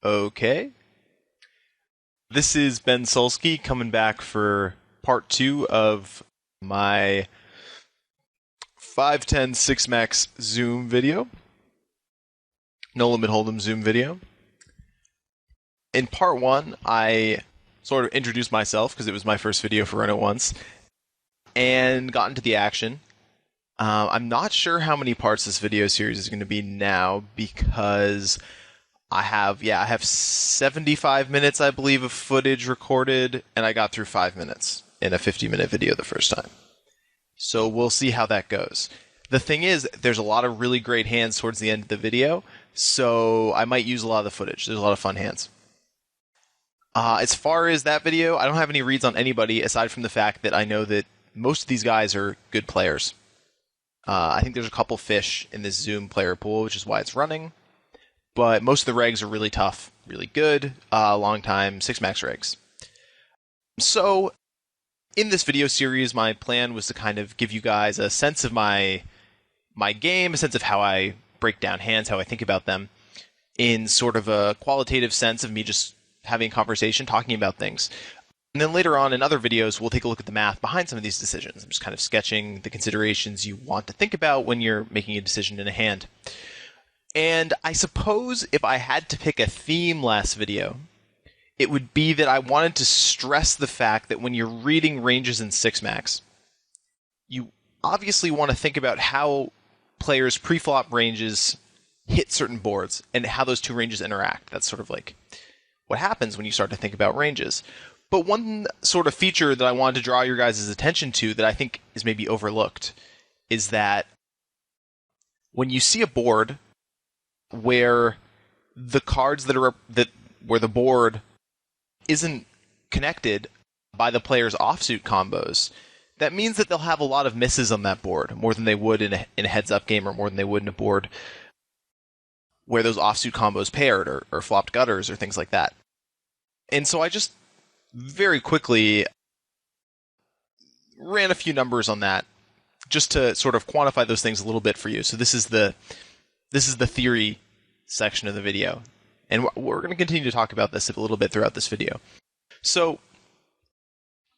Okay. This is Ben Sulsky coming back for part 2 of my 510 6 max Zoom video. No limit hold'em Zoom video. In part 1, I sort of introduced myself because it was my first video for Run It Once and got into the action. I'm not sure how many parts this video series is going to be now because I have 75 minutes, I believe, of footage recorded, and I got through 5 minutes in a 50-minute video the first time. So we'll see how that goes. The thing is, there's a lot of really great hands towards the end of the video, so I might use a lot of the footage. There's a lot of fun hands. As far as that video, I don't have any reads on anybody aside from the fact that I know that most of these guys are good players. I think there's a couple fish in this Zoom player pool, which is why it's running. But most of the regs are really tough, really good, long time 6 max regs. So, in this video series, my plan was to kind of give you guys a sense of my game, a sense of how I break down hands, how I think about them, in sort of a qualitative sense of me just having a conversation, talking about things. And then later on in other videos, we'll take a look at the math behind some of these decisions. I'm just kind of sketching the considerations you want to think about when you're making a decision in a hand. And I suppose if I had to pick a theme last video, it would be that I wanted to stress the fact that when you're reading ranges in 6 max, you obviously want to think about how players' pre-flop ranges hit certain boards and how those two ranges interact. That's sort of like what happens when you start to think about ranges. But one sort of feature that I wanted to draw your guys' attention to that I think is maybe overlooked is that when you see a board where the cards where the board isn't connected by the player's offsuit combos, that means that they'll have a lot of misses on that board, more than they would in a heads-up game or more than they would in a board where those offsuit combos paired or flopped gutters or things like that. And so I just very quickly ran a few numbers on that just to sort of quantify those things a little bit for you. So this is the theory section of the video. And we're going to continue to talk about this a little bit throughout this video. So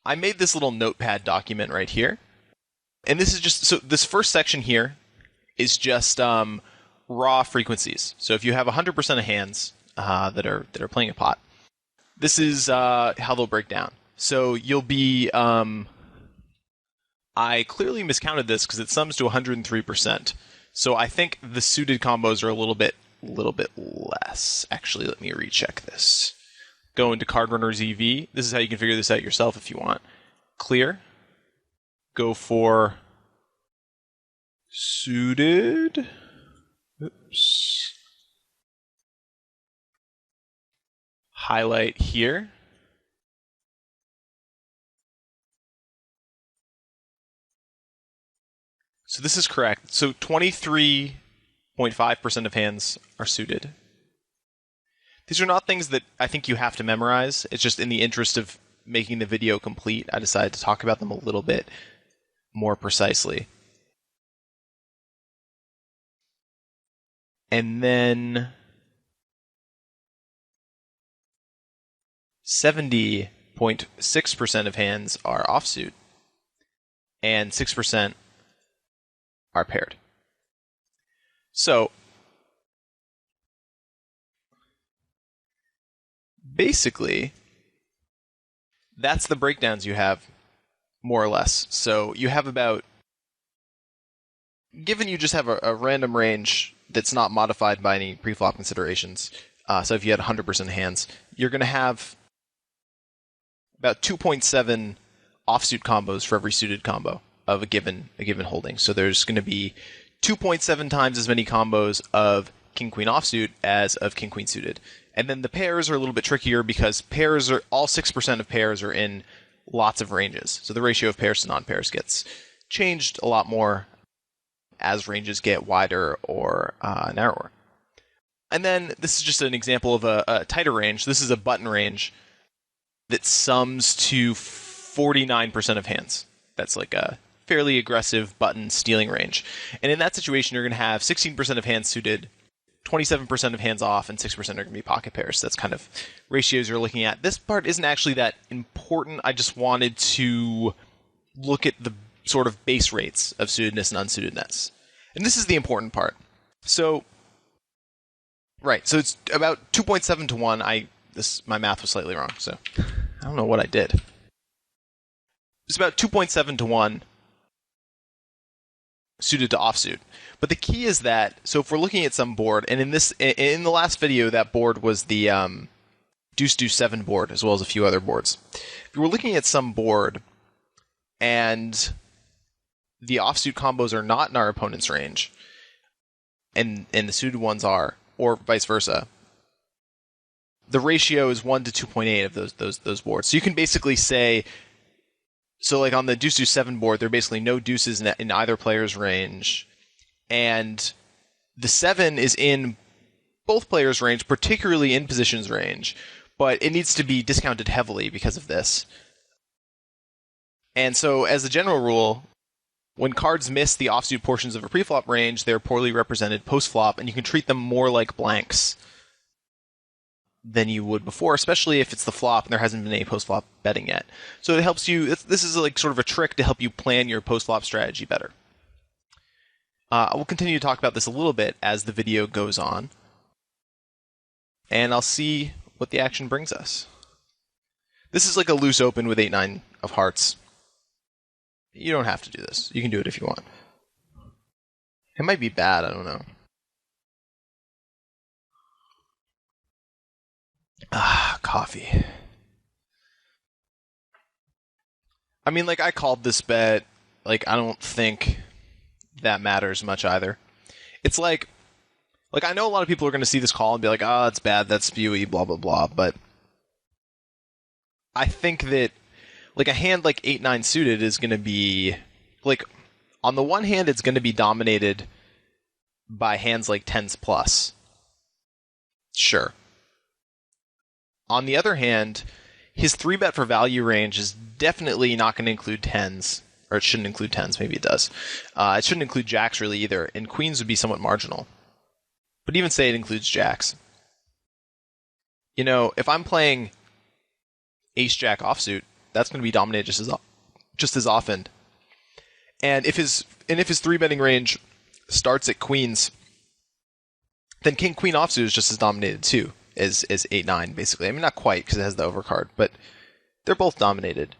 I made this little notepad document right here. And this is just, so this first section here is just raw frequencies. So if you have 100% of hands that are playing a pot, this is how they'll break down. So you'll be, I clearly miscounted this because it sums to 103%. So I think the suited combos are a little bit less. Actually, let me recheck this. Go into Card Runner's EV. This is how you can figure this out yourself if you want. Clear. Go for suited. Oops. Highlight here. So this is correct. So 23.5% of hands are suited. These are not things that I think you have to memorize. It's just in the interest of making the video complete, I decided to talk about them a little bit more precisely. And then 70.6% of hands are offsuit, and 6% are paired. So basically, that's the breakdowns you have, more or less. So you have about, given you just have a random range that's not modified by any preflop considerations, so if you had 100% hands, you're going to have about 2.7 offsuit combos for every suited combo of a given holding. So there's going to be 2.7 times as many combos of king-queen offsuit as of king-queen suited. And then the pairs are a little bit trickier because pairs are, all 6% of pairs are in lots of ranges. So the ratio of pairs to non-pairs gets changed a lot more as ranges get wider or narrower. And then this is just an example of a tighter range. This is a button range that sums to 49% of hands. That's like a fairly aggressive button stealing range. And in that situation, you're going to have 16% of hands suited 27% of hands off and 6% are going to be pocket pairs. So that's kind of ratios you're looking at. This part isn't actually that important. I just wanted to look at the sort of base rates of suitedness and unsuitedness. And this is the important part. So, right, so it's about 2.7 to 1. My math was slightly wrong, so I don't know what I did. It's about 2.7 to 1 suited to offsuit. But the key is that, so if we're looking at some board, and in the last video, that board was the deuce 7 board, as well as a few other boards. If we're looking at some board, and the offsuit combos are not in our opponent's range, and the suited ones are, or vice versa, the ratio is 1 to 2.8 of those boards. So you can basically say, so like on the deuce 7 board, there are basically no deuces in either player's range, and the 7 is in both players' range, particularly in position's range, but it needs to be discounted heavily because of this. And so, as a general rule, when cards miss the offsuit portions of a preflop range, they're poorly represented postflop, and you can treat them more like blanks than you would before, especially if it's the flop and there hasn't been any postflop betting yet. So it helps you, this is like sort of a trick to help you plan your postflop strategy better. I will continue to talk about this a little bit as the video goes on, and I'll see what the action brings us. This is like a loose open with 8-9 of hearts. You don't have to do this. You can do it if you want. It might be bad, I don't know. Coffee. I mean, like, I called this bet. Like, I don't think that matters much either. It's like I know a lot of people are going to see this call and be like, oh, it's bad, that's spewy, blah, blah, blah. But I think that, like, a hand like 8-9 suited is going to be, like, on the one hand, it's going to be dominated by hands like 10s plus. Sure. On the other hand, his 3-bet for value range is definitely not going to include 10s, or it shouldn't include 10s, maybe it does. It shouldn't include jacks really either, and queens would be somewhat marginal. But even say it includes jacks. You know, if I'm playing ace-jack offsuit, that's going to be dominated just as often. And if his 3-betting range starts at queens, then king-queen offsuit is just as dominated too as 8-9, basically. I mean, not quite, because it has the overcard, but they're both dominated.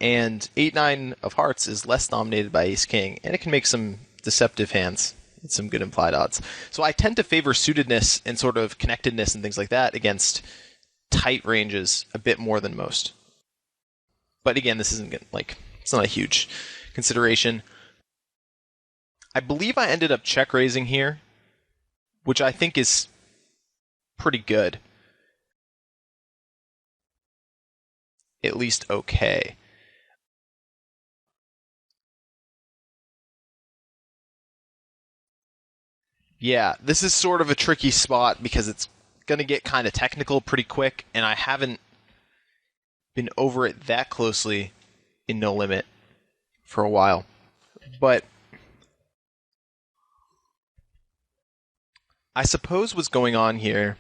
And 8-9 of hearts is less dominated by ace-king, and it can make some deceptive hands with some good implied odds. So I tend to favor suitedness and sort of connectedness and things like that against tight ranges a bit more than most. But again, this isn't it's not a huge consideration. I believe I ended up check raising here, which I think is pretty good. At least okay. Yeah, this is sort of a tricky spot because it's going to get kind of technical pretty quick, and I haven't been over it that closely in No Limit for a while. But I suppose what's going on here...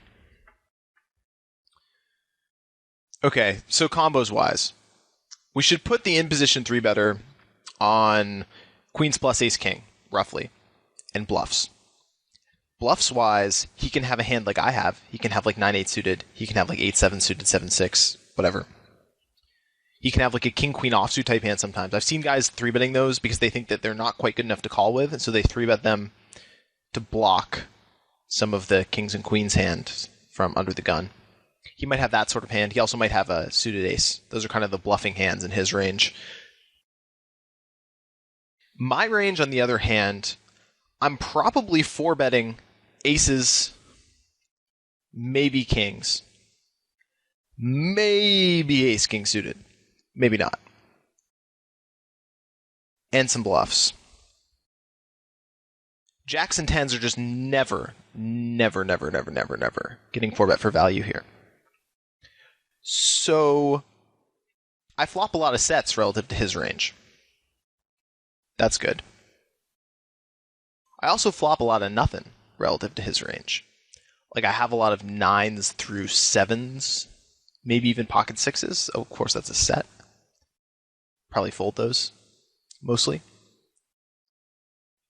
Okay, so combos-wise, we should put the in-position 3-better on queens plus ace-king, roughly, and bluffs. Bluffs-wise, he can have a hand like I have. He can have like 9-8 suited. He can have like 8-7 suited, 7-6, whatever. He can have like a king-queen offsuit type hand sometimes. I've seen guys 3-betting those because they think that they're not quite good enough to call with, and so they 3-bet them to block some of the kings and queens hand from under the gun. He might have that sort of hand. He also might have a suited ace. Those are kind of the bluffing hands in his range. My range, on the other hand, I'm probably 4-betting aces, maybe kings, maybe ace-king suited, maybe not, and some bluffs. Jacks and 10s are just never getting 4-bet for value here. So I flop a lot of sets relative to his range. That's good. I also flop a lot of nothing relative to his range. Like, I have a lot of 9s through 7s, maybe even pocket 6s. Oh, of course, that's a set. Probably fold those, mostly.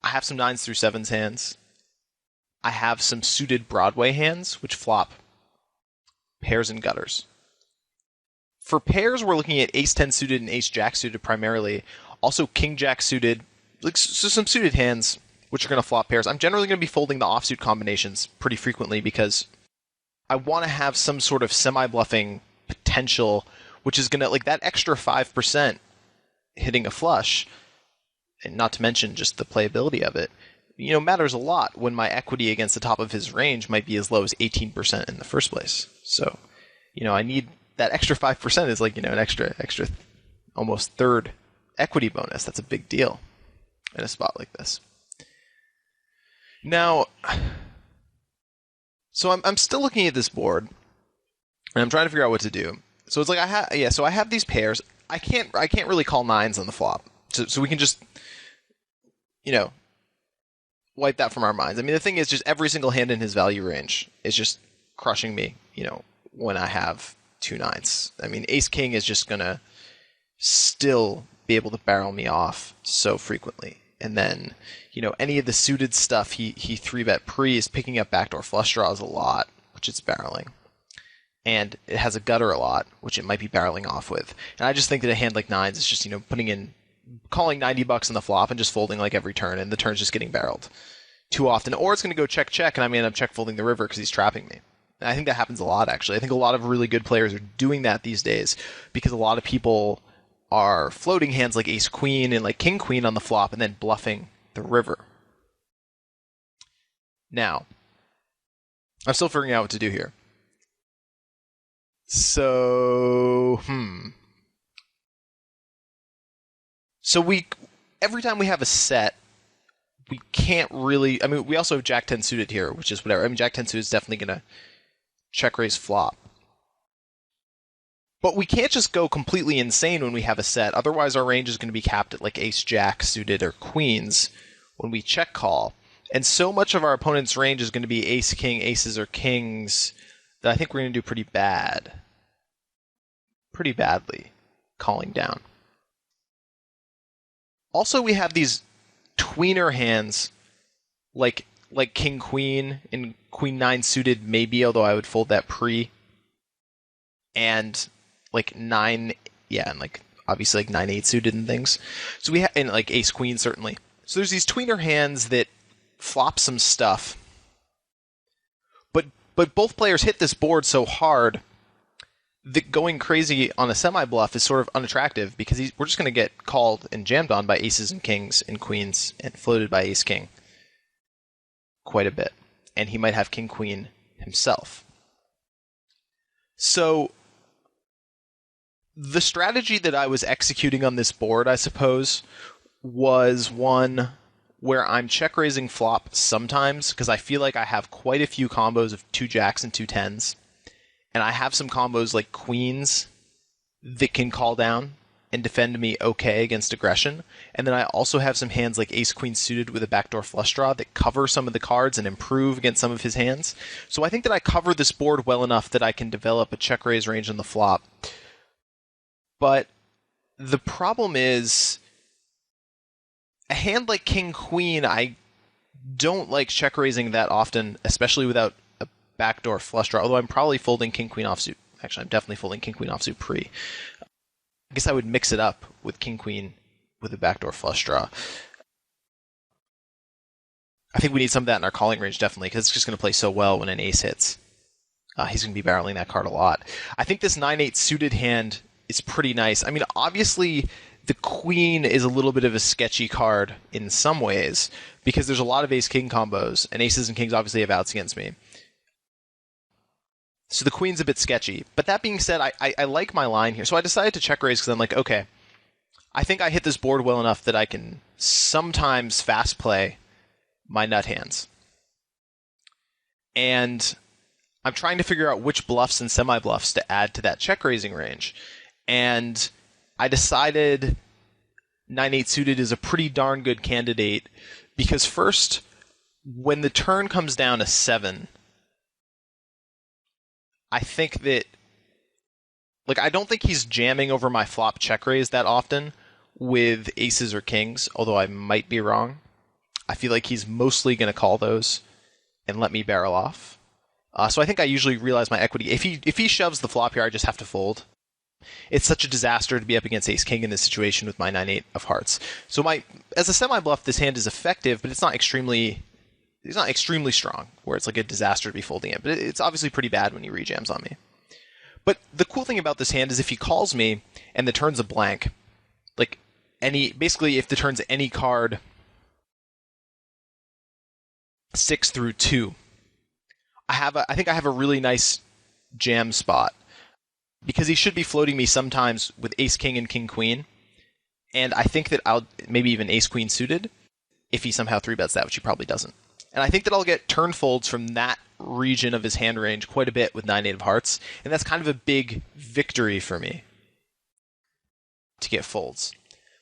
I have some 9s through 7s hands. I have some suited Broadway hands, which flop pairs and gutters. For pairs, we're looking at ace-10 suited and ace-jack suited primarily. Also king-jack suited, like, so some suited hands, which are going to flop pairs. I'm generally going to be folding the offsuit combinations pretty frequently because I want to have some sort of semi-bluffing potential, which is going to, like, that extra 5% hitting a flush, and not to mention just the playability of it, matters a lot when my equity against the top of his range might be as low as 18% in the first place. So, I need that extra 5% is like, an extra almost third equity bonus. That's a big deal in a spot like this. Now, so I'm still looking at this board, and I'm trying to figure out what to do. So it's like I have these pairs. I can't really call 9s on the flop. So we can just, wipe that from our minds. I mean, the thing is, just every single hand in his value range is just crushing me, when I have 2 9s. I mean, ace-king is just going to still be able to barrel me off so frequently. And then, any of the suited stuff he 3-bet pre is picking up backdoor flush draws a lot, which it's barreling. And it has a gutter a lot, which it might be barreling off with. And I just think that a hand like 9s is just, calling $90 on the flop and just folding like every turn, and the turn's just getting barreled too often. Or it's going to go check, and I'm going to end up check folding the river because he's trapping me. And I think that happens a lot, actually. I think a lot of really good players are doing that these days because a lot of people are floating hands like ace-queen and like king-queen on the flop and then bluffing the river. Now, I'm still figuring out what to do here. So, So every time we have a set, we can't really, we also have Jack-10 suited here, which is whatever. Jack-10 suited is definitely going to check raise flop. But we can't just go completely insane when we have a set. Otherwise, our range is going to be capped at like ace-jack suited or queens when we check call. And so much of our opponent's range is going to be ace-king, aces, or kings that I think we're going to do pretty badly calling down. Also, we have these tweener hands like king-queen and queen-9 suited maybe, although I would fold that pre. And like 9, and like obviously like 9-8 suited and things. So we have, and like ace-queen certainly. So there's these tweener hands that flop some stuff. But both players hit this board so hard that going crazy on a semi-bluff is sort of unattractive because we're just going to get called and jammed on by aces and kings and queens and floated by ace-king quite a bit. And he might have king-queen himself. So the strategy that I was executing on this board, I suppose, was one where I'm check-raising flop sometimes because I feel like I have quite a few combos of 2 jacks and 2 10s. And I have some combos like queens that can call down and defend me okay against aggression. And then I also have some hands like ace-queen suited with a backdoor flush draw that cover some of the cards and improve against some of his hands. So I think that I cover this board well enough that I can develop a check-raise range on the flop. But the problem is, a hand like king-queen, I don't like check-raising that often, especially without a backdoor flush draw, although I'm probably folding king-queen offsuit. Actually, I'm definitely folding king-queen offsuit pre. I guess I would mix it up with king-queen with a backdoor flush draw. I think we need some of that in our calling range, definitely, because it's just going to play so well when an ace hits. He's going to be barreling that card a lot. I think this 9-8 suited hand is pretty nice. I mean, obviously, the queen is a little bit of a sketchy card in some ways, because there's a lot of ace-king combos, and aces and kings obviously have outs against me. So the queen's a bit sketchy. But that being said, I like my line here. So I decided to check raise because I'm like, okay, I think I hit this board well enough that I can sometimes fast play my nut hands. And I'm trying to figure out which bluffs and semi-bluffs to add to that check raising range. And I decided 9-8 suited is a pretty darn good candidate because first, when the turn comes down to 7, I think that, like, I don't think he's jamming over my flop check raise that often with aces or kings, although I might be wrong. I feel like he's mostly going to call those and let me barrel off. So I think I usually realize my equity. If he shoves the flop here, I just have to fold. It's such a disaster to be up against ace king in this situation with my 9-8 of hearts. So as a semi bluff, this hand is effective, but it's not extremely strong, where it's like a disaster to be folding it. But it's obviously pretty bad when he rejams on me. But the cool thing about this hand is if he calls me and the turn's a blank, like basically if the turn's any card 6 through 2, I think I have a really nice jam spot, because he should be floating me sometimes with ace king and king queen, and I think that I'll maybe even ace queen suited if he somehow 3-bets that, which he probably doesn't. And I think that I'll get turn folds from that region of his hand range quite a bit with 9-8 of hearts, and that's kind of a big victory for me to get folds.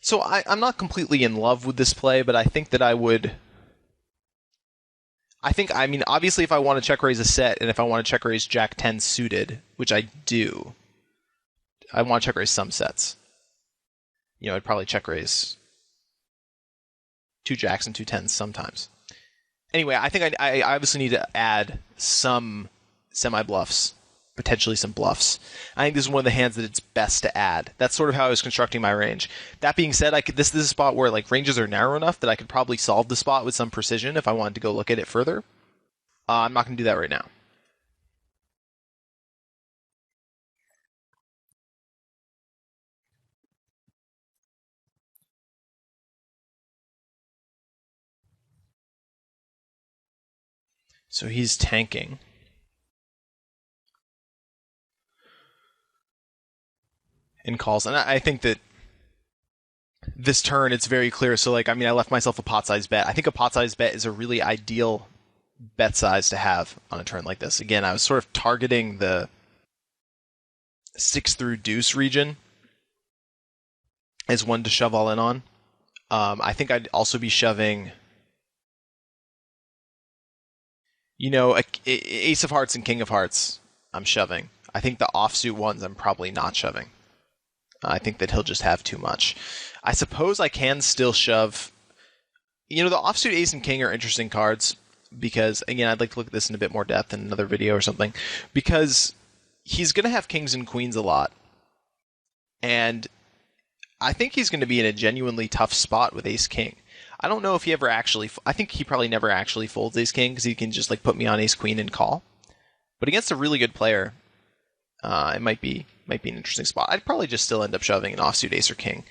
So I'm not completely in love with this play, but I think that I mean, obviously if I want to check raise a set, and if I want to check raise Jack 10 suited, which I do, I want to check raise some sets. I'd probably check raise 2 jacks and 2 10s sometimes. Anyway, I think I obviously need to add some semi-bluffs, potentially some bluffs. I think this is one of the hands that it's best to add. That's sort of how I was constructing my range. That being said, this is a spot where like ranges are narrow enough that I could probably solve the spot with some precision if I wanted to go look at it further. I'm not going to do that right now. So he's tanking. In calls. And I think that this turn, it's very clear. So, I left myself a pot-sized bet. I think a pot-sized bet is a really ideal bet size to have on a turn like this. Again, I was sort of targeting the 6 through deuce region as one to shove all in on. I think I'd also be shoving, ace of hearts and king of hearts, I'm shoving. I think the offsuit ones I'm probably not shoving. I think that he'll just have too much. I suppose I can still shove. The offsuit ace and king are interesting cards because, again, I'd like to look at this in a bit more depth in another video or something, because he's going to have kings and queens a lot. And I think he's going to be in a genuinely tough spot with ace king. I don't know if he ever actually... I think he probably never actually folds ace king because he can just put me on ace queen and call. But against a really good player, it might be an interesting spot. I'd probably just still end up shoving an offsuit ace or king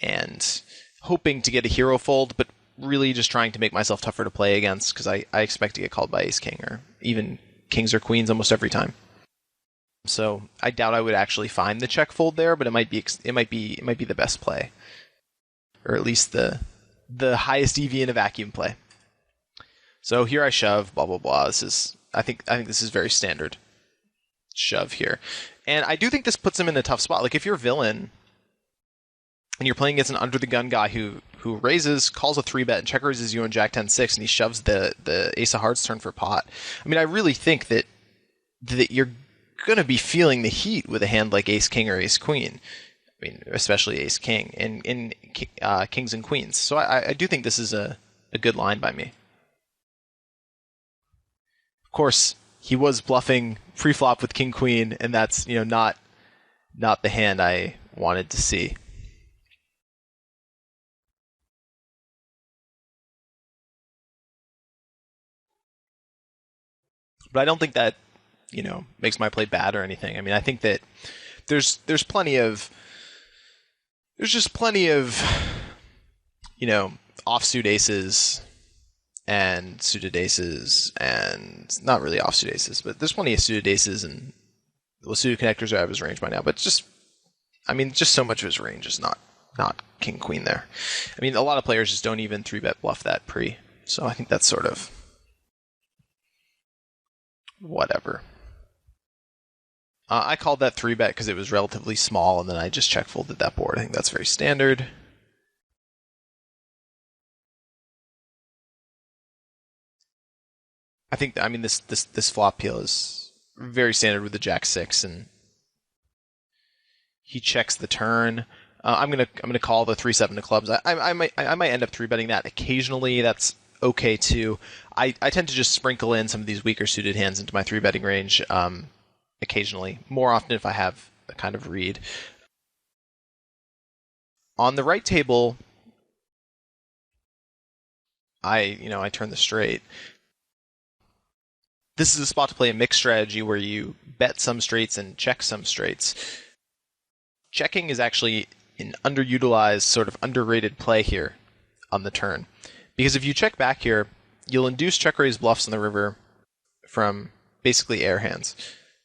and hoping to get a hero fold, but really just trying to make myself tougher to play against because I expect to get called by ace king or even kings or queens almost every time. So I doubt I would actually find the check fold there, but it might be the best play, or at least the highest EV in a vacuum play. So here I shove, blah blah blah. I think this is very standard shove here. And I do think this puts him in a tough spot. Like if you're villain and you're playing against an under the gun guy who raises, calls a 3-bet and check raises you on Jack 10-6 and he shoves the ace of hearts turn for pot. I mean, I really think that you're going to be feeling the heat with a hand like ace king or ace queen. I mean, especially ace king in kings and queens. So I do think this is a good line by me. Of course, he was bluffing pre-flop with king queen, and that's not the hand I wanted to see. But I don't think that makes my play bad or anything. I mean, I think that there's plenty of offsuit aces and suited aces, and not really offsuit aces, but there's plenty of suited aces, and suited connectors are out of his range by now. But just so much of his range is not king queen there. I mean, a lot of players just don't even 3-bet bluff that pre, so I think that's sort of whatever. I called that 3-bet because it was relatively small, and then I just check folded that board. I think that's very standard. I think, I mean, this flop peel is very standard with the Jack 6, and he checks the turn. I'm gonna call the 3-7 to clubs. I might end up 3-betting that occasionally. That's okay too. I tend to just sprinkle in some of these weaker suited hands into my 3-betting range occasionally. More often if I have a kind of read. On the right table, I turn the straight. This is a spot to play a mixed strategy where you bet some straights and check some straights. Checking is actually an underutilized, sort of underrated play here on the turn. Because if you check back here, you'll induce check-raise bluffs on the river from basically air hands.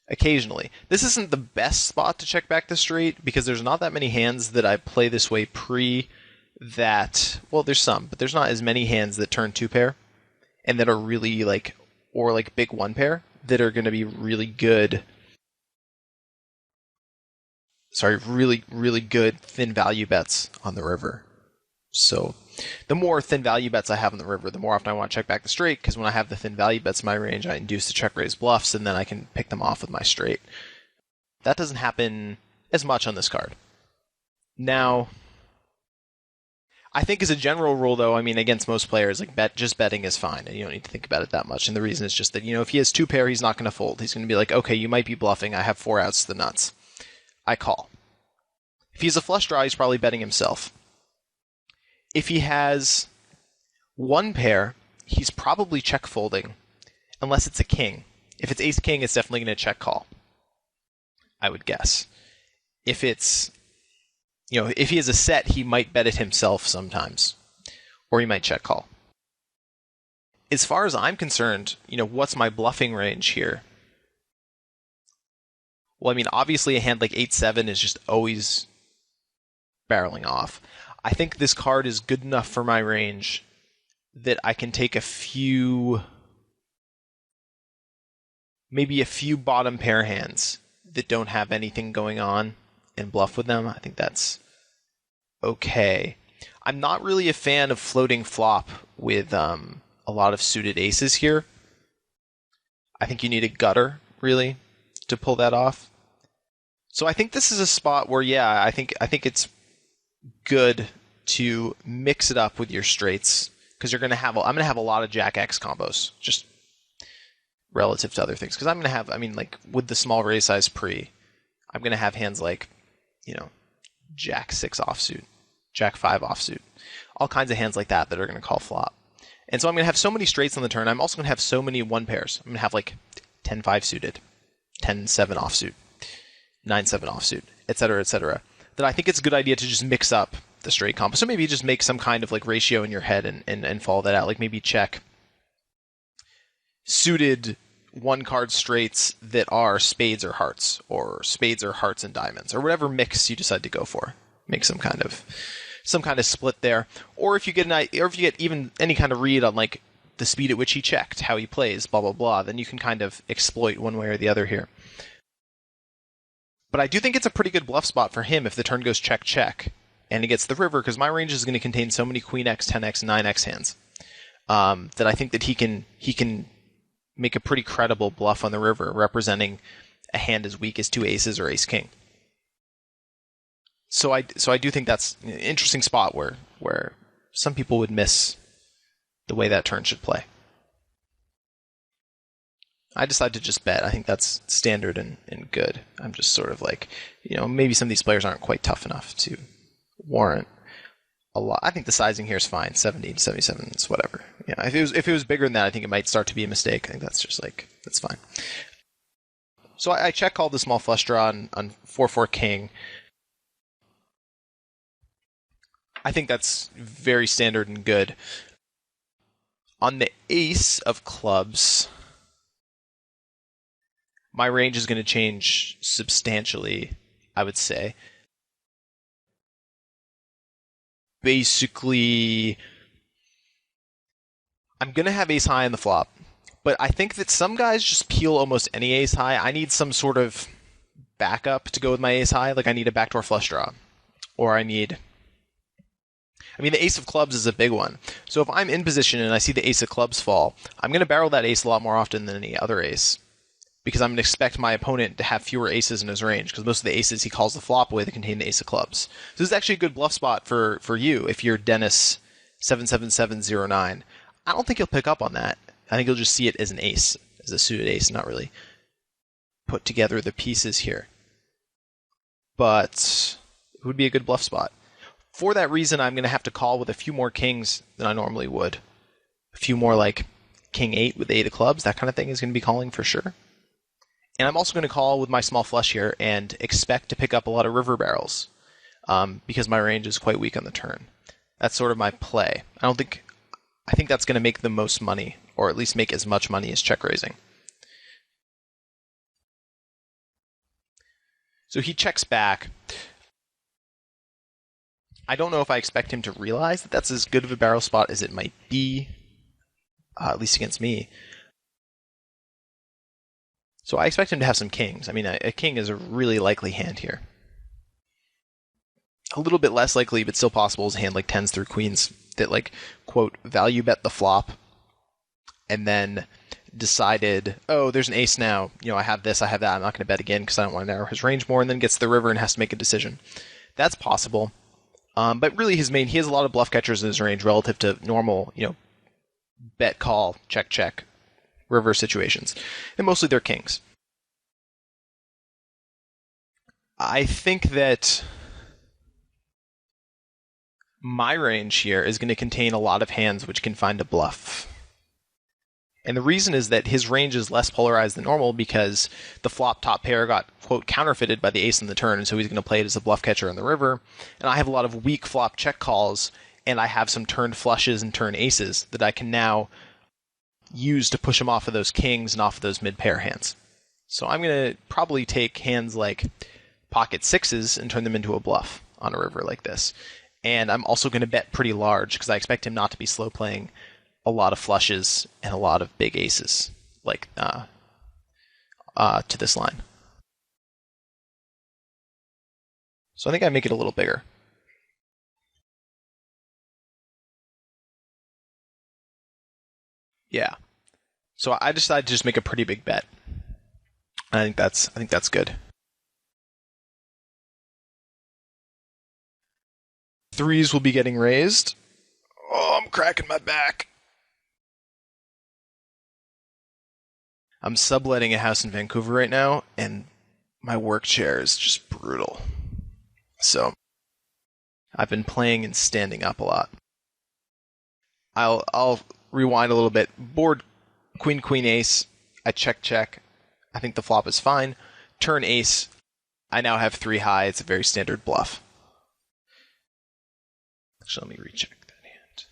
Occasionally. This isn't the best spot to check back the straight, because there's not that many hands that I play this way that... Well, there's some, but there's not as many hands that turn 2-pair, and that are really, or big 1-pair, that are going to be really good... really, really good thin value bets on the river. So the more thin value bets I have on the river, the more often I want to check back the straight, because when I have the thin value bets in my range, I induce the check-raise bluffs, and then I can pick them off with my straight. That doesn't happen as much on this card. Now, I think as a general rule, though, I mean, against most players, just betting is fine, and you don't need to think about it that much. And the reason is just that, if he has 2-pair, he's not going to fold. He's going to be like, okay, you might be bluffing. I have 4 outs to the nuts. I call. If he has a flush draw, he's probably betting himself. If he has 1-pair, he's probably check folding, unless it's a king. If it's ace-king, it's definitely going to check call, I would guess. If it's, if he has a set, he might bet it himself sometimes, or he might check call. As far as I'm concerned, what's my bluffing range here? Well, I mean, obviously a hand like 8-7 is just always barreling off. I think this card is good enough for my range that I can take maybe a few bottom pair hands that don't have anything going on and bluff with them. I think that's okay. I'm not really a fan of floating flop with a lot of suited aces here. I think you need a gutter, really, to pull that off. So I think this is a spot where, yeah, I think it's good to mix it up with your straights, because I'm going to have a lot of Jack X combos, just relative to other things. Because I'm going to have, with the small raise size pre, I'm going to have hands like, Jack 6 offsuit, Jack 5 offsuit, all kinds of hands like that are going to call flop. And so I'm going to have so many straights on the turn. I'm also going to have so many 1-pairs. I'm going to have 10-5 suited, 10-7 offsuit, 9-7 offsuit, etc., that I think it's a good idea to just mix up the straight combo. So maybe just make some kind of ratio in your head and follow that out. Maybe check suited 1-card straights that are spades or hearts, or spades or hearts and diamonds, or whatever mix you decide to go for. Make some kind of split there. Or if you get even any kind of read on the speed at which he checked, how he plays, blah blah blah, then you can kind of exploit one way or the other here. But I do think it's a pretty good bluff spot for him if the turn goes check check and he gets the river, because my range is going to contain so many Queen X, 10X, 9X hands that I think that he can make a pretty credible bluff on the river, representing a hand as weak as 2 aces or ace-king. So I do think that's an interesting spot where some people would miss the way that turn should play. I decided to just bet. I think that's standard and good. I'm just sort of maybe some of these players aren't quite tough enough to warrant a lot. I think the sizing here is fine. 70 to 77 is whatever. Yeah, if it was bigger than that, I think it might start to be a mistake. I think that's just that's fine. So I check called the small flush draw on 4-4 king. I think that's very standard and good. On the ace of clubs, my range is going to change substantially, I would say. Basically, I'm going to have ace high on the flop, but I think that some guys just peel almost any ace high. I need some sort of backup to go with my ace high. I need a backdoor flush draw, or I need I mean, the ace of clubs is a big one. So if I'm in position and I see the ace of clubs fall, I'm going to barrel that ace a lot more often than any other ace, because I'm going to expect my opponent to have fewer aces in his range, because most of the aces he calls the flop with contain the ace of clubs. So this is actually a good bluff spot for you if you're Dennis 77709. I don't think he'll pick up on that. I think he'll just see it as an ace, as a suited ace, not really put together the pieces here. But it would be a good bluff spot. For that reason, I'm going to have to call with a few more kings than I normally would. A few more like king 8 with the 8 of clubs, that kind of thing is going to be calling for sure. And I'm also going to call with my small flush here and expect to pick up a lot of river barrels because my range is quite weak on the turn. That's sort of my play. I think that's going to make the most money, or at least make as much money as check raising. So he checks back. I don't know if I expect him to realize that that's as good of a barrel spot as it might be, at least against me. So I expect him to have some kings. I mean, a king is a really likely hand here. A little bit less likely, but still possible, is a hand like tens through queens that, like, quote, value bet the flop, and then decided, oh, there's an ace now. You know, I have this, I have that. I'm not going to bet again because I don't want to narrow his range more, and then gets to the river and has to make a decision. That's possible. But really, he has a lot of bluff catchers in his range relative to normal, bet call, check, check, river situations. And mostly they're kings. I think that my range here is going to contain a lot of hands which can find a bluff. And the reason is that his range is less polarized than normal because the flop top pair got, quote, counterfeited by the ace in the turn, and so he's going to play it as a bluff catcher on the river. And I have a lot of weak flop check calls, and I have some turn flushes and turn aces that I can now use to push him off of those kings and off of those mid-pair hands. So I'm going to probably take hands like pocket sixes and turn them into a bluff on a river like this. And I'm also going to bet pretty large because I expect him not to be slow playing a lot of flushes and a lot of big aces, like to this line. So I think I make it a little bigger. Yeah. So I decided to just make a pretty big bet. I think that's good. Threes will be getting raised. Oh, I'm cracking my back. I'm subletting a house in Vancouver right now, and my work chair is just brutal. So I've been playing and standing up a lot. I'll rewind a little bit. Board queen, queen, ace. I check, check. I think the flop is fine. Turn ace. I now have 3 high. It's a very standard bluff. Actually, let me recheck that hand.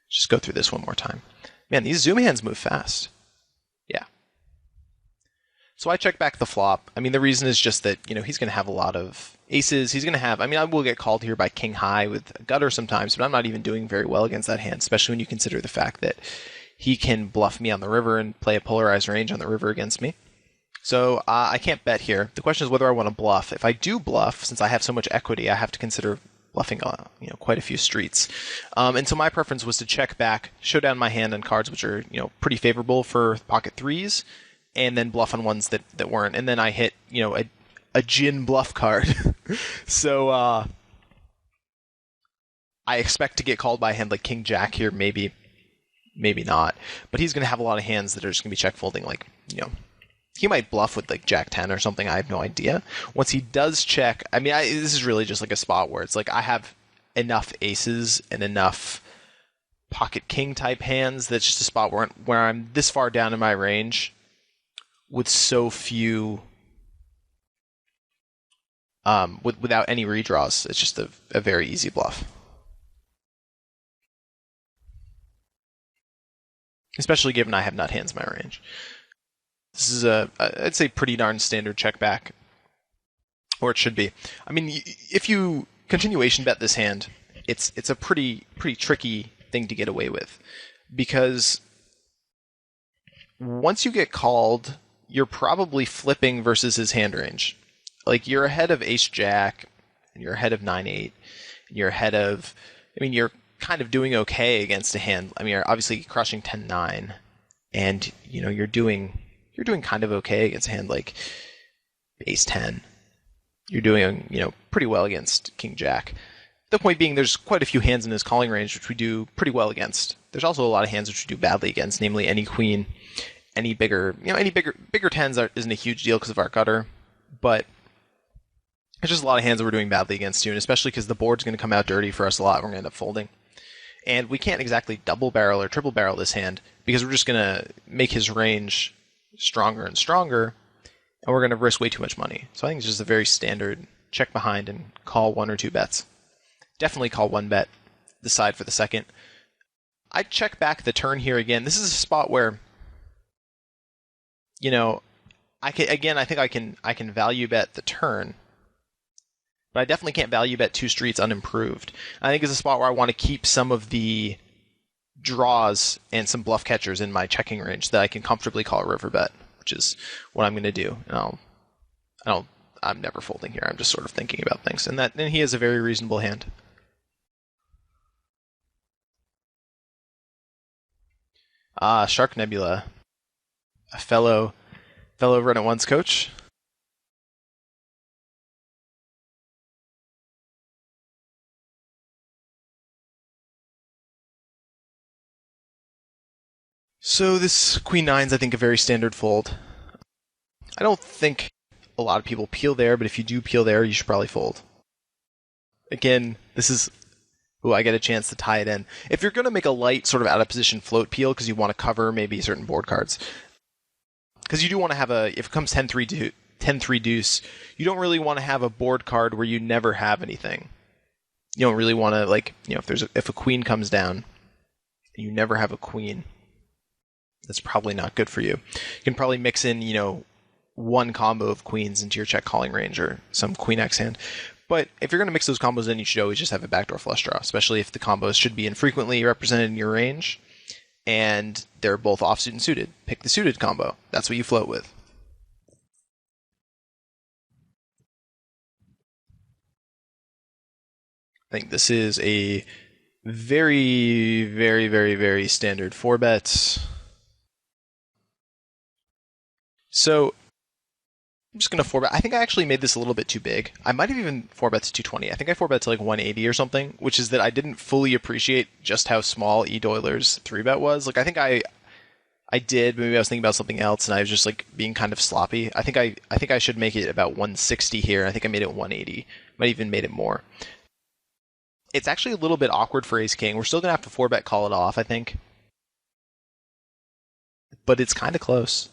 Just go through this one more time. Man, these zoom hands move fast. Yeah. So I check back the flop. I mean, the reason is just that, he's going to have a lot of aces. He's going to have, I will get called here by king high with a gutter sometimes, but I'm not even doing very well against that hand, especially when you consider the fact that he can bluff me on the river and play a polarized range on the river against me. So I can't bet here. The question is whether I want to bluff. If I do bluff, since I have so much equity, I have to consider bluffing quite a few streets. And so my preference was to check back, show down my hand on cards which are pretty favorable for pocket threes, and then bluff on ones that weren't. And then I hit a gin bluff card. So I expect to get called by a hand like king jack here, maybe not. But he's going to have a lot of hands that are just going to be check folding, like he might bluff with like jack 10 or something. I have no idea. Once he does check, this is really just like a spot where it's like I have enough aces and enough pocket king type hands that's just a spot where I'm this far down in my range with so few, without any redraws. It's just a very easy bluff. Especially given I have nut hands in my range. This is I'd say pretty darn standard check back, or it should be. If you continuation bet this hand, it's a pretty tricky thing to get away with, because once you get called, you're probably flipping versus his hand range. Like, you're ahead of ace jack, and you're ahead of 9-8, you're ahead of, I mean, you're kind of doing okay against a hand. I mean, you're obviously crushing 10-9, and you're doing kind of okay against a hand like ace 10. You're doing pretty well against king jack. The point being, there's quite a few hands in his calling range which we do pretty well against. There's also a lot of hands which we do badly against, namely any queen, any bigger tens isn't a huge deal because of our gutter, but there's just a lot of hands that we're doing badly against too, and especially because the board's going to come out dirty for us a lot. We're going to end up folding. And we can't exactly double barrel or triple barrel this hand because we're just going to make his range stronger and stronger, and we're going to risk way too much money. So I think it's just a very standard check behind and call 1 or 2 bets. Definitely call 1 bet, decide for the second. I'd check back the turn here again. This is a spot where, I think I can value bet the turn, but I definitely can't value bet 2 streets unimproved. I think it's a spot where I want to keep some of the draws and some bluff catchers in my checking range that I can comfortably call a river bet, which is what I'm going to do. And I'm never folding here. I'm just sort of thinking about things, and he has a very reasonable hand. Shark Nebula, a fellow Run It Once coach. So this Queen 9's, I think, a very standard fold. I don't think a lot of people peel there, but if you do peel there, you should probably fold. Again, this is... Ooh, I get a chance to tie it in. If you're going to make a light sort of out of position float peel because you want to cover maybe certain board cards, because you do want to have if it comes 10-3 deuce, you don't really want to have a board card where you never have anything. You don't really want to, if a queen comes down and you never have a queen, that's probably not good for you. You can probably mix in, one combo of queens into your check calling range or some queen X hand. But if you're going to mix those combos in, you should always just have a backdoor flush draw, especially if the combos should be infrequently represented in your range and they're both offsuit and suited. Pick the suited combo. That's what you float with. I think this is a very, very, very, very standard 4-bet. So I'm just going to 4-bet. I think I actually made this a little bit too big. I might have even 4-bet to 220. I think I 4-bet to like 180 or something, which is that I didn't fully appreciate just how small E. Doyler's 3-bet was. Like, I think I did, but maybe I was thinking about something else, and I was just like being kind of sloppy. I think I should make it about 160 here. I think I made it 180. Might even made it more. It's actually a little bit awkward for Ace-King. We're still going to have to 4-bet call it off, I think. But it's kind of close,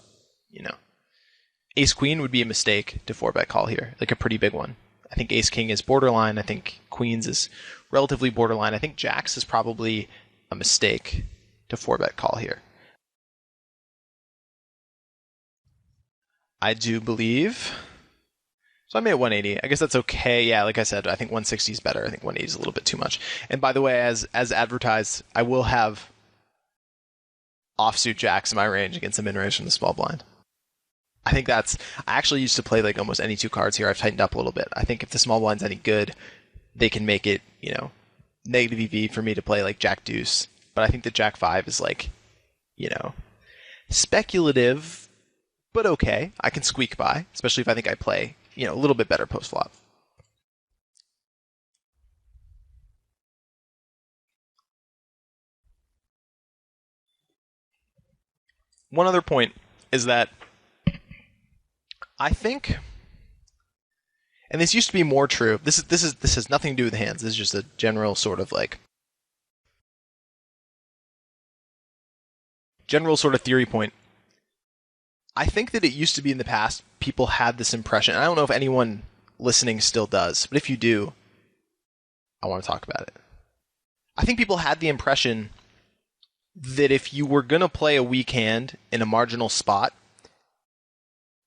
Ace-Queen would be a mistake to 4-bet call here, like a pretty big one. I think Ace-King is borderline. I think Queens is relatively borderline. I think Jacks is probably a mistake to 4-bet call here. I do believe... So I made it 180. I guess that's okay. Yeah, like I said, I think 160 is better. I think 180 is a little bit too much. And by the way, as advertised, I will have offsuit Jacks in my range against a min-range from the small blind. I actually used to play like almost any 2 cards here. I've tightened up a little bit. I think if the small blind's any good, they can make it, negative EV for me to play like Jack Deuce. But I think that Jack 5 is like, speculative, but okay. I can squeak by, especially if I think I play, a little bit better post flop. One other point is that I think, and this used to be more true. This has nothing to do with the hands. This is just a general sort of theory point. I think that it used to be in the past, people had this impression. I don't know if anyone listening still does, but if you do, I want to talk about it. I think people had the impression that if you were going to play a weak hand in a marginal spot,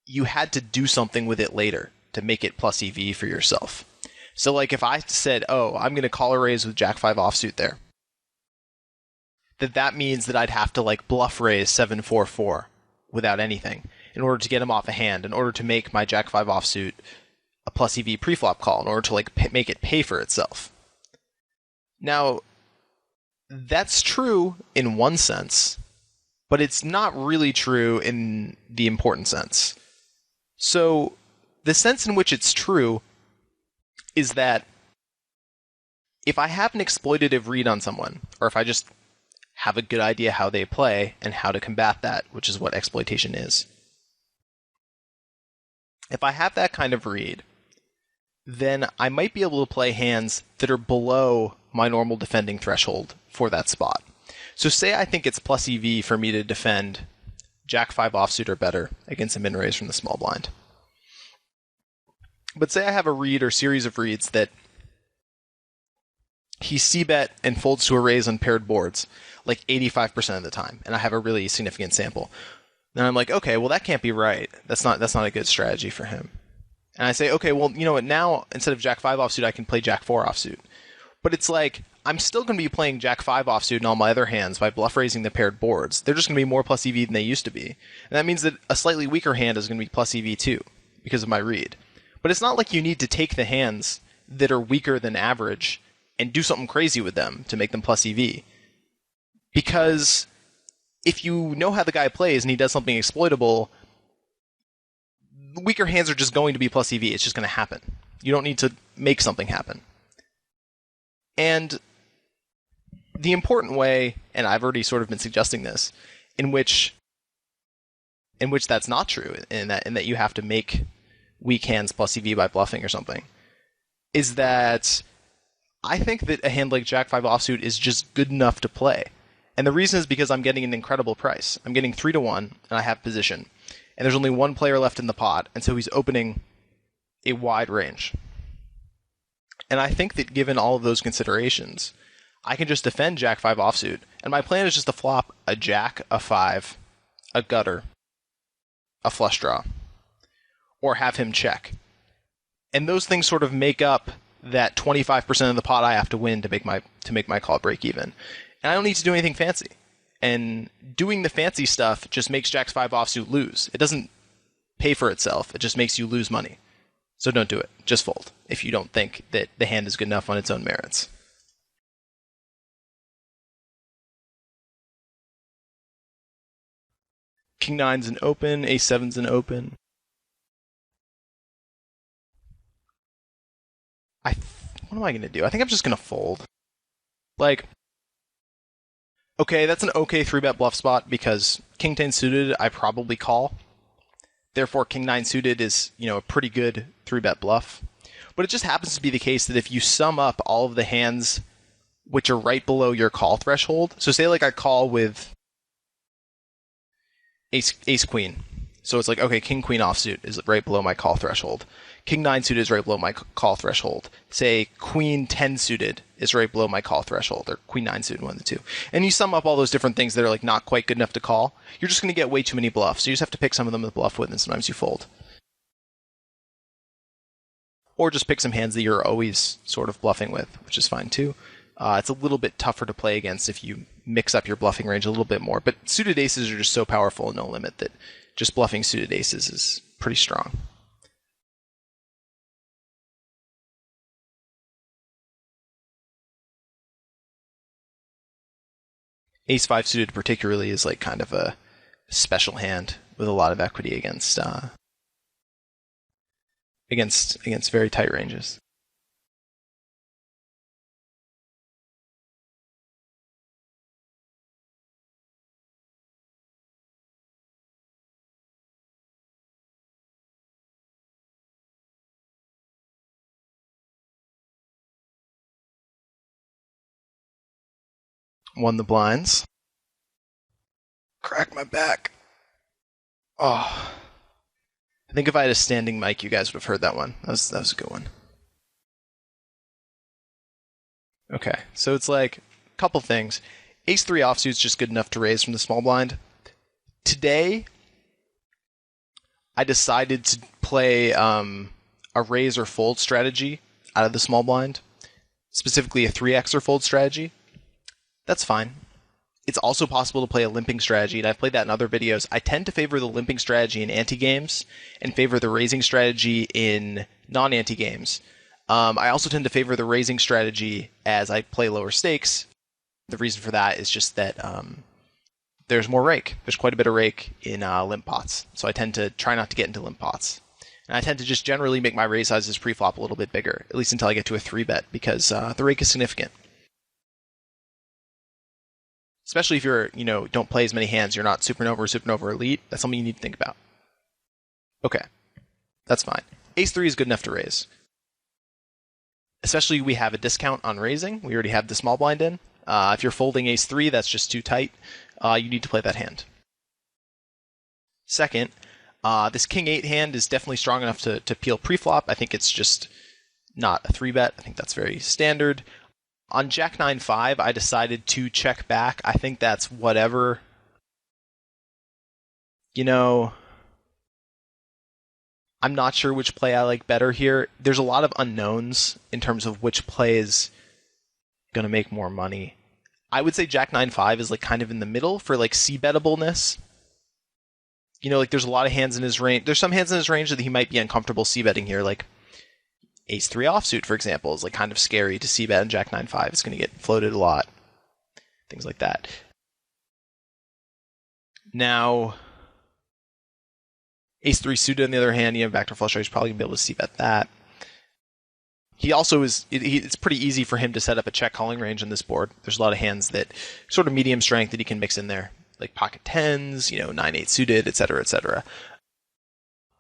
you had to do something with it later to make it plus EV for yourself. So like if I said, I'm going to call a raise with Jack 5 offsuit there, that means that I'd have to like bluff raise 7-4-4 without anything in order to get him off a hand, in order to make my Jack 5 offsuit a plus EV preflop call, in order to like make it pay for itself. Now, that's true in one sense, but it's not really true in the important sense. So, the sense in which it's true is that if I have an exploitative read on someone, or if I just have a good idea how they play and how to combat that, which is what exploitation is. If I have that kind of read, then I might be able to play hands that are below my normal defending threshold for that spot. So say I think it's plus EV for me to defend Jack 5 offsuit or better against a min raise from the small blind. But say I have a read or series of reads that he c-bet and folds to a raise on paired boards like 85% of the time, and I have a really significant sample. Then I'm like, okay, well that can't be right. That's not a good strategy for him. And I say, okay, well, you know what, now instead of Jack 5 offsuit, I can play Jack 4 offsuit. But it's like, I'm still going to be playing Jack 5 offsuit in all my other hands by bluff raising the paired boards. They're just going to be more plus EV than they used to be. And that means that a slightly weaker hand is going to be plus EV too, because of my read. But it's not like you need to take the hands that are weaker than average and do something crazy with them to make them plus EV. Because if you know how the guy plays and he does something exploitable, weaker hands are just going to be plus EV. It's just going to happen. You don't need to make something happen. And the important way, and I've already sort of been suggesting this, in which that's not true, in that you have to make weak hands plus EV by bluffing or something, is that I think that a hand like Jack 5 offsuit is just good enough to play. And the reason is because I'm getting an incredible price. I'm getting 3-1, and I have position. And there's only one player left in the pot, and so he's opening a wide range. And I think that given all of those considerations, I can just defend Jack 5 offsuit. And my plan is just to flop a Jack, a 5, a gutter, a flush draw, or have him check. And those things sort of make up that 25% of the pot I have to win to make my call break even. And I don't need to do anything fancy. And doing the fancy stuff just makes Jack 5 offsuit lose. It doesn't pay for itself. It just makes you lose money. So don't do it. Just fold if you don't think that the hand is good enough on its own merits. King 9's an open, Ace 7's an open. What am I going to do? I think I'm just going to fold. Like, okay, that's an okay 3-bet bluff spot because King 10 suited, I probably call. Therefore, King 9 suited is, a pretty good 3-bet bluff. But it just happens to be the case that if you sum up all of the hands which are right below your call threshold, so say like I call with Ace Queen. So it's like, okay, King Queen offsuit is right below my call threshold. King 9 suited is right below my call threshold. Say Queen 10 suited is right below my call threshold, or Queen 9 suited, one of the two. And you sum up all those different things that are like not quite good enough to call, you're just going to get way too many bluffs. So you just have to pick some of them to bluff with, and sometimes you fold. Or just pick some hands that you're always sort of bluffing with, which is fine too. It's a little bit tougher to play against if you mix up your bluffing range a little bit more. But suited aces are just so powerful and no limit that just bluffing suited aces is pretty strong. Ace 5 suited particularly is like kind of a special hand with a lot of equity against very tight ranges. Won the blinds. Crack my back. Oh. I think if I had a standing mic, you guys would have heard that one. That was a good one. Okay, so it's like a couple things. Ace 3 offsuit's just good enough to raise from the small blind. Today, I decided to play a raise or fold strategy out of the small blind, specifically a 3x or fold strategy. That's fine. It's also possible to play a limping strategy, and I've played that in other videos. I tend to favor the limping strategy in anti-games and favor the raising strategy in non-anti-games. I also tend to favor the raising strategy as I play lower stakes. The reason for that is just that there's more rake. There's quite a bit of rake in limp pots, so I tend to try not to get into limp pots. And I tend to just generally make my raise sizes pre-flop a little bit bigger, at least until I get to a 3-bet, because the rake is significant. Especially if you're, don't play as many hands, you're not supernova or supernova elite, that's something you need to think about. Okay, that's fine. Ace-3 is good enough to raise. Especially we have a discount on raising. We already have the small blind in. If you're folding ace-3, that's just too tight. You need to play that hand. Second, this king-8 hand is definitely strong enough to peel pre-flop. I think it's just not a 3-bet. I think that's very standard. On Jack 9-5, I decided to check back. I think that's whatever. I'm not sure which play I like better here. There's a lot of unknowns in terms of which play is going to make more money. I would say Jack 9-5 is kind of in the middle for c-bettableness. There's a lot of hands in his range. There's some hands in his range that he might be uncomfortable c-betting here, like Ace-3 offsuit, for example, is kind of scary to c-bet, and Jack 9-5 is going to get floated a lot. Things like that. Now, Ace-3 suited, on the other hand, backdoor flush draw, he's probably going to be able to c-bet that. He also is, it's pretty easy for him to set up a check calling range on this board. There's a lot of hands that sort of medium strength that he can mix in there, like pocket 10s, 9-8 suited, etc., etc.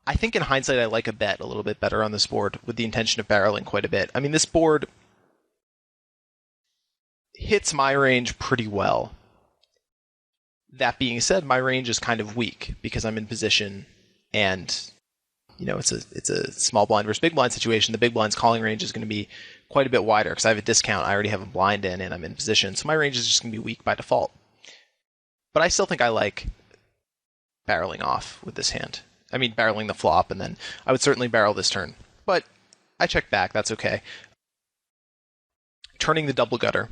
I think in hindsight I like a bet a little bit better on this board with the intention of barreling quite a bit. I mean, this board hits my range pretty well. That being said, my range is kind of weak because I'm in position and it's a small blind versus big blind situation. The big blind's calling range is going to be quite a bit wider because I have a discount. I already have a blind in and I'm in position. So my range is just going to be weak by default. But I still think I like barreling off with this hand. I mean, barreling the flop, and then I would certainly barrel this turn. But I check back, that's okay. Turning the double gutter.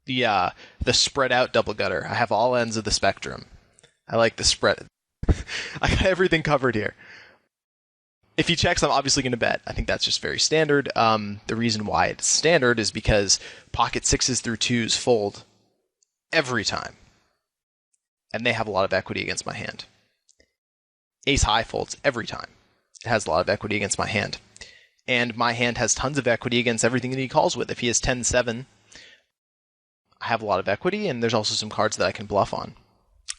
The spread out double gutter. I have all ends of the spectrum. I like the spread. I got everything covered here. If he checks, I'm obviously going to bet. I think that's just very standard. The reason why it's standard is because pocket 6s through 2s fold every time. And they have a lot of equity against my hand. Ace high folds every time. It has a lot of equity against my hand. And my hand has tons of equity against everything that he calls with. If he has 10-7, I have a lot of equity, and there's also some cards that I can bluff on.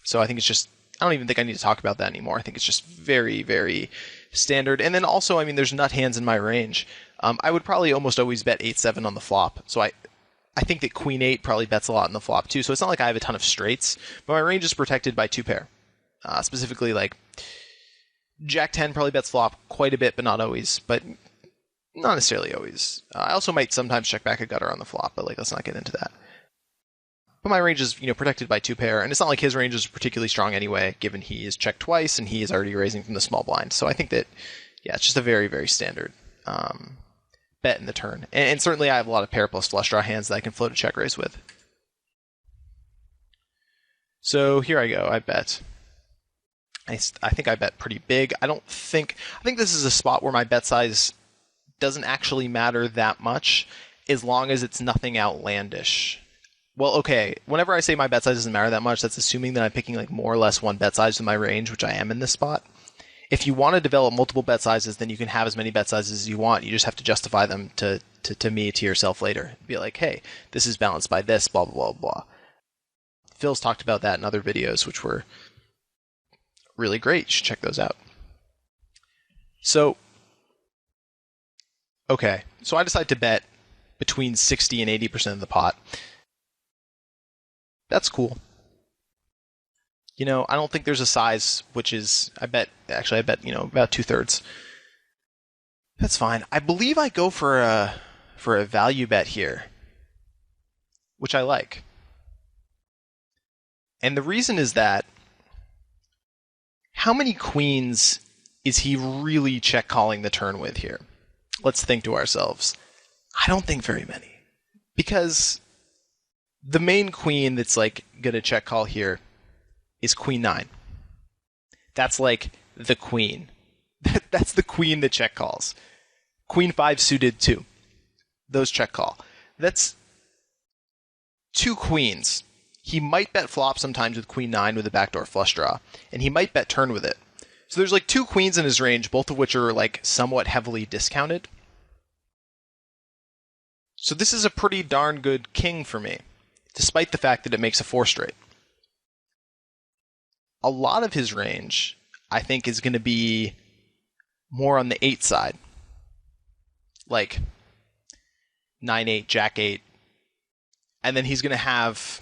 So I think it's just, I don't even think I need to talk about that anymore. I think it's just very, very standard. And then also, I mean, there's nut hands in my range. I would probably almost always bet 8-7 on the flop. So I think that Queen 8 probably bets a lot in the flop too. So it's not like I have a ton of straights, but my range is protected by 2-pair. Specifically, Jack 10 probably bets flop quite a bit, but not always. But not necessarily always. I also might sometimes check back a gutter on the flop, but let's not get into that. But my range is, protected by 2-pair, and it's not like his range is particularly strong anyway, given he is checked twice and he is already raising from the small blind. So I think that, it's just a very, very standard bet in the turn. And certainly I have a lot of pair plus flush draw hands that I can float a check raise with. So here I go. I bet. I think I bet pretty big. I think this is a spot where my bet size doesn't actually matter that much as long as it's nothing outlandish. Well, okay, whenever I say my bet size doesn't matter that much, that's assuming that I'm picking more or less one bet size in my range, which I am in this spot. If you want to develop multiple bet sizes, then you can have as many bet sizes as you want. You just have to justify them to yourself later. Be like, hey, this is balanced by this, blah, blah, blah, blah. Phil's talked about that in other videos, which were really great. You should check those out. So, okay, so I decide to bet between 60 and 80% of the pot. That's cool. I don't think there's a size which is, I bet, about 2/3. That's fine. I believe I go for a value bet here, which I like. And the reason is that, how many queens is he really check calling the turn with here? Let's think to ourselves. I don't think very many. Because the main queen that's gonna check call here is Queen 9. That's the queen. That's the queen that check calls. Queen 5 suited 2. Those check call. That's 2 queens. He might bet flop sometimes with Queen 9 with a backdoor flush draw, and he might bet turn with it. So there's like 2 queens in his range, both of which are like somewhat heavily discounted. So this is a pretty darn good king for me, despite the fact that it makes a 4 straight. A lot of his range, I think, is going to be more on the 8 side. Like 9-8, Jack-8. And then he's going to have...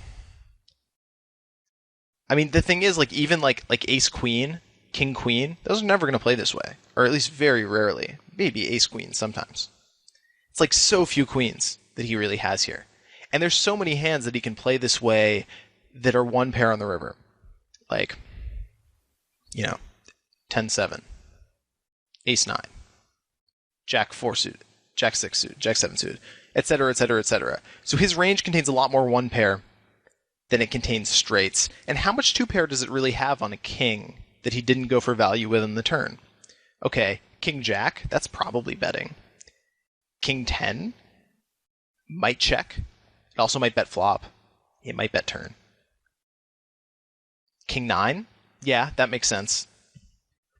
I mean, the thing is, like, even like Ace-Queen, King-Queen, those are never going to play this way. Or at least very rarely. Maybe Ace-Queen sometimes. It's like so few queens that he really has here. And there's so many hands that he can play this way that are one pair on the river. Like, 10-7, Ace-9, Jack-4 suited, Jack-6 suited, Jack-7 suited, etc., etc., etc. So his range contains a lot more one pair than it contains straights. And how much 2 pair does it really have on a king that he didn't go for value with in the turn? Okay, King-Jack, that's probably betting. King-10 might check. It also might bet flop. It might bet turn. King-9, yeah, that makes sense.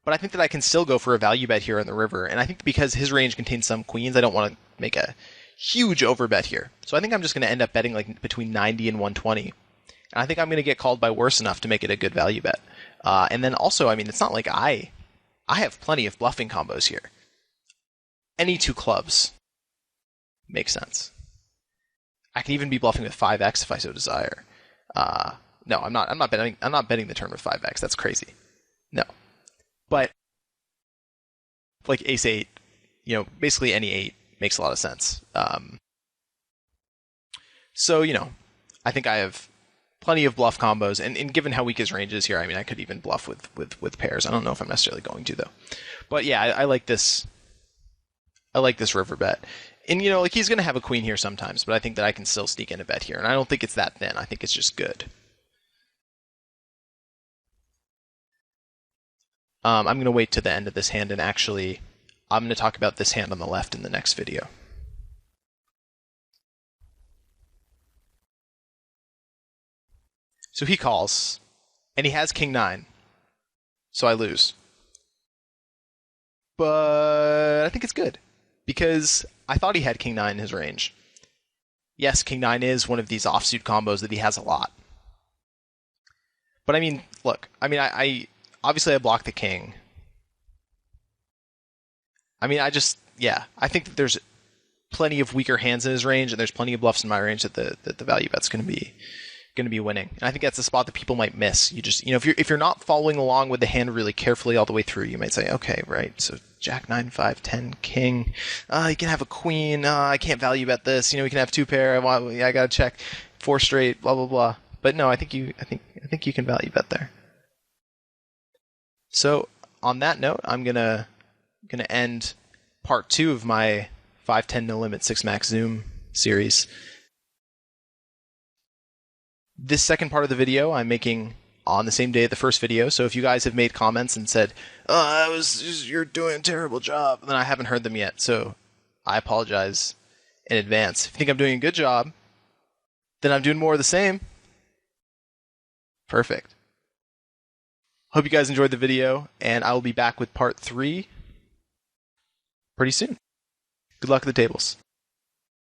But I think that I can still go for a value bet here on the river, and I think because his range contains some queens, I don't want to make a huge overbet here. So I think I'm just going to end up betting like between 90 and 120. And I think I'm going to get called by worse enough to make it a good value bet. And then also, I mean, it's not like I have plenty of bluffing combos here. Any 2 clubs makes sense. I can even be bluffing with 5x if I so desire. No, I'm not betting the turn with 5x. That's crazy. No. But like Ace-8, basically any 8 makes a lot of sense. So, I think I have plenty of bluff combos, and given how weak his range is here, I mean, I could even bluff with pairs. I don't know if I'm necessarily going to, though. But yeah, I like this. I like this river bet. And, like he's going to have a queen here sometimes, but I think that I can still sneak in a bet here. And I don't think it's that thin. I think it's just good. I'm going to wait to the end of this hand, and actually, I'm going to talk about this hand on the left in the next video. So he calls, and he has King-9, so I lose. But I think it's good, because I thought he had King-9 in his range. Yes, King-9 is one of these offsuit combos that he has a lot. But I mean, look, I obviously I blocked the king. I mean, I think that there's plenty of weaker hands in his range, and there's plenty of bluffs in my range that the value bet's going to be winning. And I think that's a spot that people might miss. You just, if you're not following along with the hand really carefully all the way through, you might say, okay, right, so Jack 9, 5, 10, King. You can have a queen. I can't value bet this. We can have 2 pair. I gotta check 4 straight. Blah blah blah. But no, I think you can value bet there. So on that note, I'm gonna end part 2 of my 5-10 no limit 6 max zoom series. This second part of the video I'm making on the same day of the first video, so if you guys have made comments and said, you're doing a terrible job, then I haven't heard them yet, so I apologize in advance. If you think I'm doing a good job, then I'm doing more of the same. Perfect. Hope you guys enjoyed the video, and I will be back with part 3 pretty soon. Good luck at the tables.